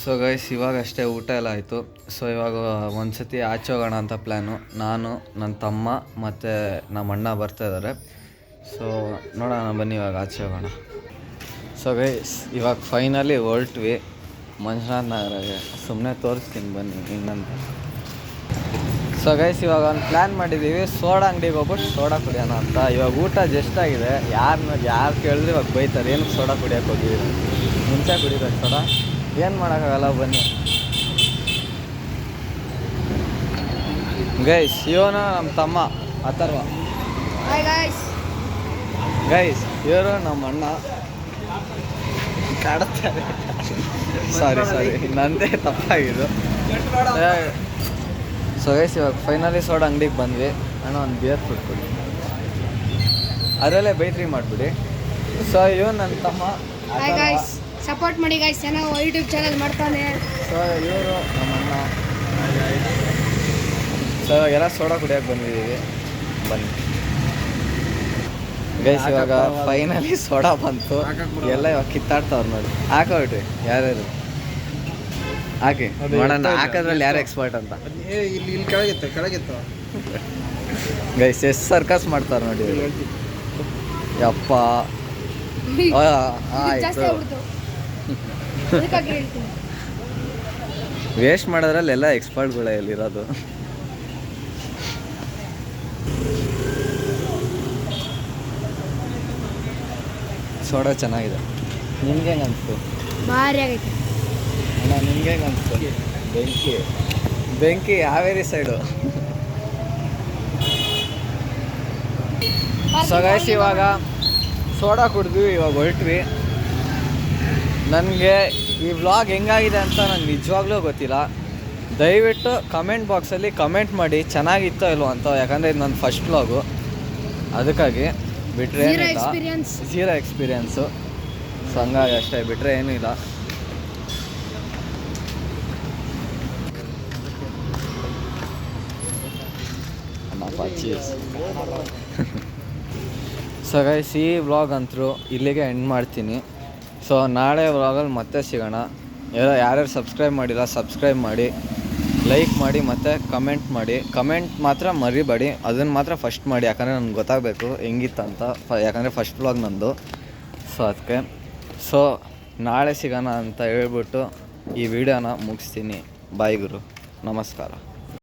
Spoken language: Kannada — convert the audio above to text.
ಸೊ ಗೈಸ್ ಇವಾಗಷ್ಟೇ ಊಟ ಎಲ್ಲ ಆಯಿತು. ಸೊ ಇವಾಗ ಒಂದು ಸತಿ ಆಚೆ ಹೋಗೋಣ ಅಂತ ಪ್ಲ್ಯಾನು. ನಾನು, ನನ್ನ ತಮ್ಮ ಮತ್ತು ನಮ್ಮ ಅಣ್ಣ ಬರ್ತಾಯಿದ್ದಾರೆ. ಸೊ ನೋಡೋಣ ಬನ್ನಿ ಇವಾಗ ಆಚೆ ಹೋಗೋಣ. ಸೊ ಗೈಸ್ ಇವಾಗ ಫೈನಲಿ ಹೊರಟ್ವಿ ಮಂಜುನಾಥ್ ನಗರಗೆ. ಸುಮ್ಮನೆ ತೋರಿಸ್ತೀನಿ ಬನ್ನಿ ಇನ್ನಂತ. ಸೊ ಗೈಸ್ ಇವಾಗ ಒಂದು ಪ್ಲ್ಯಾನ್ ಮಾಡಿದ್ದೀವಿ, ಸೋಡಾ ಅಂಗಡಿಗೆ ಹೋಗ್ಬಿಟ್ಟು ಸೋಡಾ ಕುಡಿಯೋಣ ಅಂತ. ಇವಾಗ ಊಟ ಜಸ್ಟ್ ಆಗಿದೆ. ಯಾರು ಕೇಳಿದ್ರೆ ಇವಾಗ ಬೈತಾರೆ, ಏನಕ್ಕೆ ಸೋಡಾ ಕುಡಿಯೋಕೆ ಹೋಗಿದ್ದೀವಿ, ಮುಂಚೆ ಕುಡಿಬೇಕು ಸೋಡಾ, ಏನು ಮಾಡೋಕ್ಕಾಗಲ್ಲ ಬನ್ನಿ. ಗೈಸ್ ಇವನು ನಮ್ಮ ತಮ್ಮ ಅಥರ್ವ. ಗೈಸ್ ಇವರು ನಮ್ಮ ಅಣ್ಣ ಕಾಡುತ್ತಾರೆ. ಸಾರಿ ನಂದೇ ತಪ್ಪಾಗಿದ್ದು. ಸೊ ಗೈಸ್ ಇವಾಗ ಫೈನಲಿ ಸೋಡಾ ಅಂಗಡಿಗೆ ಬಂದ್ವಿ. ಅಣ್ಣ ಒಂದು ಬಿಯರ್ ಫ್ರೂಟ್ ಕೊಡಿ, ಅದರಲ್ಲೇ ಬೈತ್ರಿ ಮಾಡಿಬಿಡಿ. ಸೊ ಇವನು ನನ್ನ ತಮ್ಮ, ಸಪೋರ್ಟ್ ಮಾಡಿ ಗೈಸ್, ಚೆನ್ನಾಗಿ ಯೂಟ್ಯೂಬ್ ಚಾನಲ್ ಮಾಡ್ತಾನೆ. ಸೊ ಇವರು ನಮ್ಮ ಅಣ್ಣ. ಸೊ ಎಲ್ಲ ಸೋಡಾ ಕುಡಿಯೋಕೆ ಬಂದಿದ್ದೀವಿ, ಬನ್ನಿ ಗೈಸ್. ಇವಾಗ ಫೈನಲಿ ಸೋಡಾ ಬಂತು. ಎಲ್ಲ ಇವಾಗ ಕಿತ್ತಾಡ್ತಾವ್ರು ನೋಡಿ. ಹಾಕೋಬಿಟ್ರಿ ಯಾರ್ಯಾರು ಹಾಕಿ ನೋಡೋಣ, ಹಾಕೋದ್ರಲ್ಲಿ ಯಾರು ಎಕ್ಸ್ಪರ್ಟ್ ಅಂತ. ಇಲ್ಲಿ ಕೆಳಗಿತ್ತು ಗೈಸ್ ಎಷ್ಟು ಸರ್ಕಸ್ ಮಾಡ್ತಾರೆ ನೋಡಿ. ಯಪ್ಪ ಆಯಿತು, ವೇಸ್ಟ್ ಮಾಡೋದ್ರಲ್ಲಿ ಎಲ್ಲ ಎಕ್ಸ್ಪರ್ಟ್ಗಳೇ ಇಲ್ಲಿರೋದು. ಸೋಡಾ ಚೆನ್ನಾಗಿದೆ. ನಿಮ್ಗೆ ಹೆಂಗೆ ಅನಿಸ್ತು? ಭಾರಿ ಆಗೈತೆ ಅಣ್ಣ, ನಿಮ್ಗೆ ಹೆಂಗೆ ಅನಿಸ್ತು? ಬೆಂಕಿ ಹಾವೇರಿ ಸೈಡು. ಸೊ ಗೈಸ್ ಇವಾಗ ಸೋಡಾ ಕುಡಿದ್ವಿ, ಇವಾಗ ಹೊರಟ್ವಿ. ನನಗೆ ಈ ವ್ಲಾಗ್ ಹೆಂಗಾಗಿದೆ ಅಂತ ನಂಗೆ ನಿಜವಾಗ್ಲೂ ಗೊತ್ತಿಲ್ಲ. ದಯವಿಟ್ಟು ಕಮೆಂಟ್ ಬಾಕ್ಸಲ್ಲಿ ಕಮೆಂಟ್ ಮಾಡಿ ಚೆನ್ನಾಗಿತ್ತೋ ಇಲ್ವೋ ಅಂತ. ಯಾಕಂದರೆ ಇದು ನನ್ನ ಫಸ್ಟ್ ವ್ಲಾಗು, ಅದಕ್ಕಾಗಿ. ಬಿಟ್ಟರೆ ಏನಿಲ್ಲ, ಝೀರೋ ಎಕ್ಸ್ಪೀರಿಯನ್ಸು. ಸೊ ಹಂಗಾಗಿ ಅಷ್ಟೇ, ಬಿಟ್ಟರೆ ಏನೂ ಇಲ್ಲ. ಸೊ ಗೈಸ್ ಈ ವ್ಲಾಗ್ ಅಂತೂ ಇಲ್ಲಿಗೆ ಎಂಡ್ ಮಾಡ್ತೀನಿ. ಸೊ ನಾಳೆ ವ್ಲಾಗಲ್ಲಿ ಮತ್ತೆ ಸಿಗೋಣ. ಯಾರ್ಯಾರು ಸಬ್ಸ್ಕ್ರೈಬ್ ಮಾಡಿಲ್ಲ ಸಬ್ಸ್ಕ್ರೈಬ್ ಮಾಡಿ, ಲೈಕ್ ಮಾಡಿ ಮತ್ತು ಕಮೆಂಟ್ ಮಾಡಿ. ಕಮೆಂಟ್ ಮಾತ್ರ ಮರಿಬೇಡಿ, ಅದನ್ನು ಮಾತ್ರ ಫಸ್ಟ್ ಮಾಡಿ, ಯಾಕಂದರೆ ನನಗೆ ಗೊತ್ತಾಗಬೇಕು ಹೆಂಗಿತ್ತಂತ. ಯಾಕಂದರೆ ಫಸ್ಟ್ ವ್ಲಾಗ್ ನಂದು. ಸೊ ಅದಕ್ಕೆ ಸೊ ನಾಳೆ ಸಿಗೋಣ ಅಂತ ಹೇಳ್ಬಿಟ್ಟು ಈ ವಿಡಿಯೋನ ಮುಗಿಸ್ತೀನಿ. ಬಾಯ್ ಗುರು, ನಮಸ್ಕಾರ.